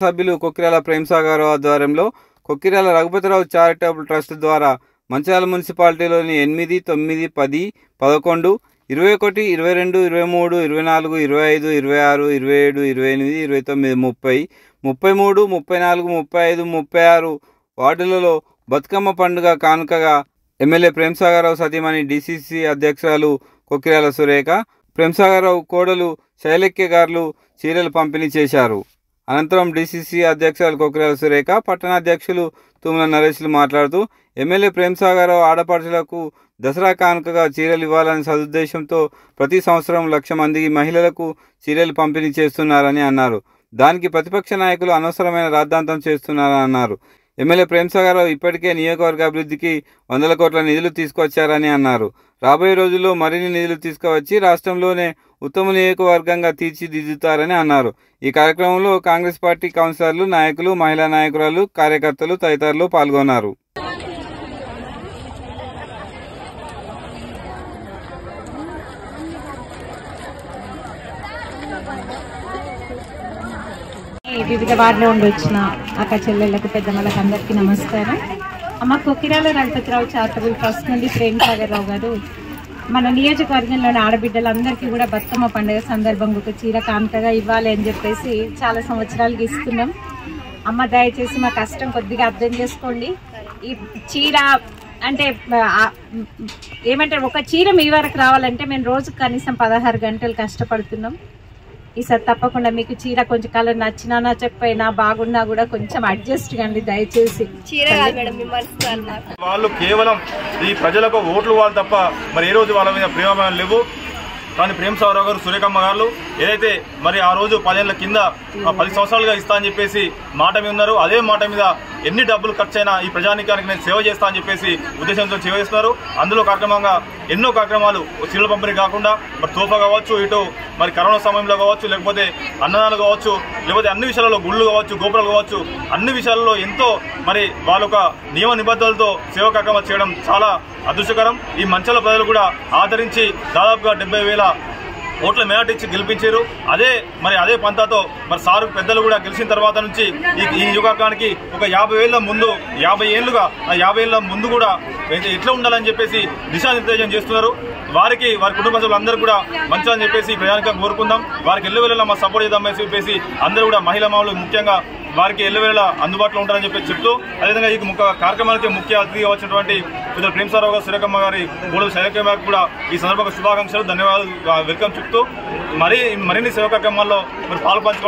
సభ్యులు కొక్కిరాల ప్రేమ్సాగర్ ఆధ్వర్యంలో Kokkirala Raghupathi Rao charitable trust ద్వారా మంచిర్యాల మున్సిపాలిటీలోని 8, 9, 10, 11, 21, 22, 23, 24, 25, 26, 27, 28, 29, 30, 33, 34, 35, 36 వార్డులలో బతుకమ్మ పండుగ కానుకగా ఎమ్మెల్యే ప్రేమ్సాగర్ సతీమణి డిసిసి అధ్యక్షురాలు కొక్కిరాల సురేఖ, ప్రేమ్సాగర్ కోడలు శైలక్య గారు చీరలు పంపిణీ చేశారు. అనంతరం డిసిసి అధ్యక్షురాలు కొక్కిరాల సురేఖ, పట్టణాధ్యక్షులు తుమ్మల నరేష్లు మాట్లాడుతూ ఎమ్మెల్యే ప్రేమ్సాగర్ ఆడపడుచులకు దసరా కానుకగా చీరలు ఇవ్వాలనే సదుద్దేశంతో ప్రతి సంవత్సరం 1,00,000 మంది మహిళలకు చీరలు పంపిణీ చేస్తున్నారని అన్నారు. దానికి ప్రతిపక్ష నాయకులు అనవసరమైన రాద్ధాంతం చేస్తున్నారని అన్నారు. ఎమ్మెల్యే ప్రేమ్సాగర్ ఇప్పటికే నియోజకవర్గ అభివృద్ధికి 100 కోట్ల నిధులు తీసుకొచ్చారని అన్నారు. రాబోయే రోజుల్లో మరిన్ని నిధులు తీసుకువచ్చి రాష్ట్రంలోనే ఉత్తమ నియోజకవర్గంగా తీర్చిదిద్దుతారని అన్నారు. ఈ కార్యక్రమంలో కాంగ్రెస్ పార్టీ కౌన్సిలర్లు, నాయకులు, మహిళా నాయకురాలు, కార్యకర్తలు తదితరులు పాల్గొన్నారు. వివిధ వార్డులో ఉండి వచ్చిన అక్క చెల్లెళ్లకు, పెద్దమ్మలకు అందరికీ నమస్కారం. అమ్మ కొక్కిరాల రఘుపతిరావు చారిటబుల్ ట్రస్ట్ నుండి ప్రేమ్సాగర్ గారు మన నియోజకవర్గంలోని ఆడబిడ్డలందరికీ కూడా బతుకమ్మ పండుగ సందర్భంగా ఒక చీర కానుకగా ఇవ్వాలి అని చెప్పేసి చాలా సంవత్సరాలుగా ఇస్తున్నాం. అమ్మ దయచేసి మా కష్టం కొద్దిగా అర్థం చేసుకోండి. ఈ చీర అంటే ఏమంటారు, ఒక చీర మీ వరకు రావాలంటే మేము రోజుకు కనీసం 16 గంటలు కష్టపడుతున్నాం. ఈసారి తప్పకుండా మీకు చీర కొంచెం కలర్ నచ్చినా నచ్చకపోయినా బాగున్నా కూడా కొంచెం అడ్జస్ట్ కండి దయచేసి. వాళ్ళు కేవలం ఈ ప్రజలకు ఓట్లు వాళ్ళు తప్ప మరి ఏ రోజు వాళ్ళ మీద ప్రేమ లేవు. కానీ ప్రేమ్సాగర్ గారు, సురేఖమ్మ గారు ఏదైతే మరి ఆ రోజు 10 ఏళ్ల కింద 10 సంవత్సరాలుగా ఇస్తా అని చెప్పేసి మాట మీద ఉన్నారు. అదే మాట మీద ఎన్ని డబ్బులు ఖర్చైనా ఈ ప్రజానికానికి నేను సేవ చేస్తా అని చెప్పేసి ఉద్దేశంతో సేవ చేస్తున్నారు. అందులో కార్యక్రమంగా ఎన్నో కార్యక్రమాలు, చీరల పంపిణీ కాకుండా మరి తోఫా కావచ్చు, ఇటు మరి కరోనా సమయంలో కావచ్చు, లేకపోతే అన్నదానాలు కావచ్చు, లేకపోతే అన్ని విషయాలలో గుళ్ళు కావచ్చు, గోపురాలు కావచ్చు, అన్ని విషయాలలో ఎంతో మరి వాళ్ళ ఒక నియమ నిబద్ధతలతో సేవా కార్యక్రమాలు చేయడం చాలా అదృష్టకరం. ఈ మంచాల ప్రజలు కూడా ఆదరించి దాదాపుగా 70,000 ఓట్ల మేరటి ఇచ్చి గెలిపించారు. అదే పంతాతో మరి సారు పెద్దలు కూడా గెలిచిన తర్వాత నుంచి ఈ యుగానికి ఒక 50 ఏళ్ల ముందు, 50 ఏళ్లుగా 50 ఏళ్ల ముందు కూడా ఎట్లా ఉండాలని చెప్పేసి దిశానిర్దేశం చేస్తున్నారు. వారికి, వారి కుటుంబ సభ్యులందరూ కూడా మంచిదని చెప్పేసి ప్రయాణికంగా కోరుకుందాం. వారికి ఎల్లవేళలా మా సపోర్ట్ చేద్దామని చెప్పేసి అందరూ కూడా మహిళా మామూలు ముఖ్యంగా వారికి ఎల్లవేళలా అందుబాటులో ఉంటారని చెప్పి చెప్తూ, అదేవిధంగా ఈ కార్యక్రమానికి ముఖ్య అతిథిగా వచ్చినటువంటి పెద్దలు ప్రేమ్సాగర్ గారు, సురేఖమ్మ గారి కోడలు శైలక్య గారికి కూడా ఈ సందర్భంగా శుభాకాంక్షలు, ధన్యవాదాలు, వెల్కమ్ చెప్తూ మరిన్ని సేవా కార్యక్రమాల్లో మరి పాల్పంచుకోవాలని